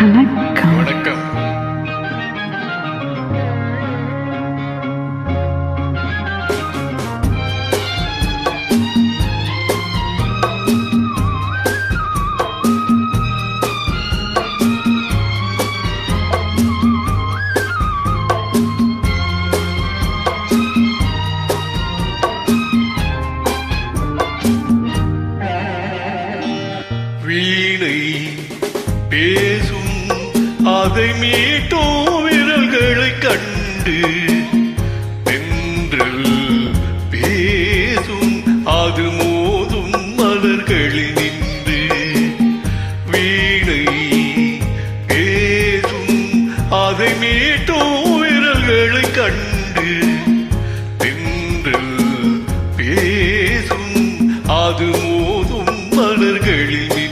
வணக்கம். வணக்கம். வீணை பேசும் அதை மீட்டும் விரல்களை கண்டு தென்றல் பேசும் அது மோதும் மலர்களில் நின்று வீணை பேசும் அதை மீட்டும் விரல்களை கண்டு தென்றல் பேசும் அது மோதும் மலர்களில் நின்று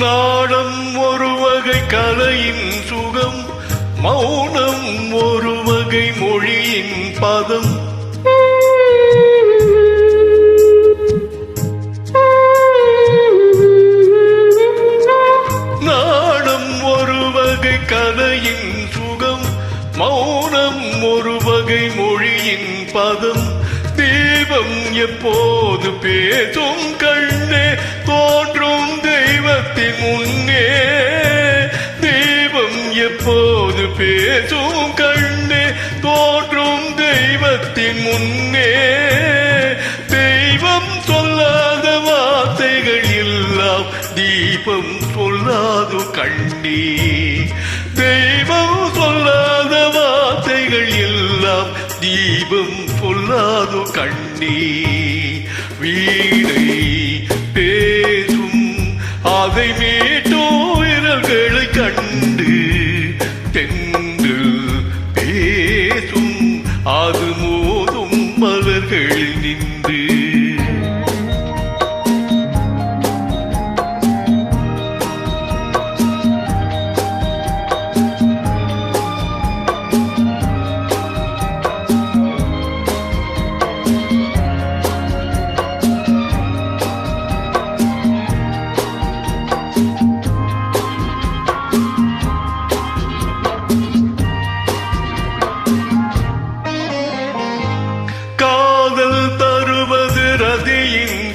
நாடம் ஒரு வகை கலையின் சுகம், மௌனம் ஒரு வகை மொழியின் பதம். நாடம் ஒரு வகை கலையின் சுகம், மௌனம் ஒரு வகை மொழியின் பதம். தீபம் எப்போது பேசும் கண்ணே தோன்றும் தெய்வத்தின் முன்னே. தீபம் எப்போது பேசும் கண்ணே தோன்றும் தெய்வத்தின் முன்னே. தெய்வம் சொல்லாத வார்த்தைகள் எல்லாம் தீபம் சொல்லாது கண்ணே. தெய்வம் சொல்லாத வார்த்தைகள் எல்லாம் தீபம் சொல்லாது கண்ணே. வீணை பேசும் அதை மீட்டும் விரல்களை கண்டு தென்றல் பேசும் அது மோதும் மலர்களில் நின்று.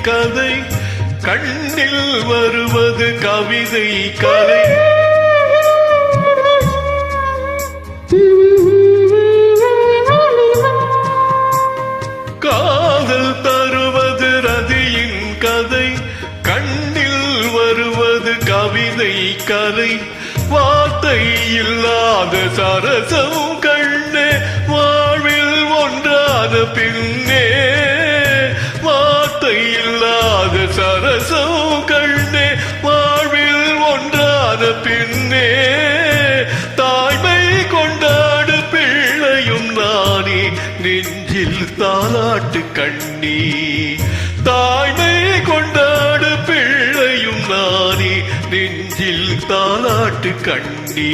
கதை கண்ணில் வருவது கவிதை கலை. காதல் தருவது ரதியின் கதை, கண்ணில் வருவது கவிதை கலை. வார்த்தை இல்லாத சரசம் கண்ணே வாழ்வில் ஒன்றான பின்னே. வார்த்தை இல்லாத சரசம் கண்ணே வாழ்வில் ஒன்றான பின்னே. தாய்மை கொண்டாடு பிள்ளையும் நானே நெஞ்சில் தாலாட்டு கண்ணே. தாய்மை கொண்டாடு பிள்ளையும் நானே நெஞ்சில் தாலாட்டு கண்ணே.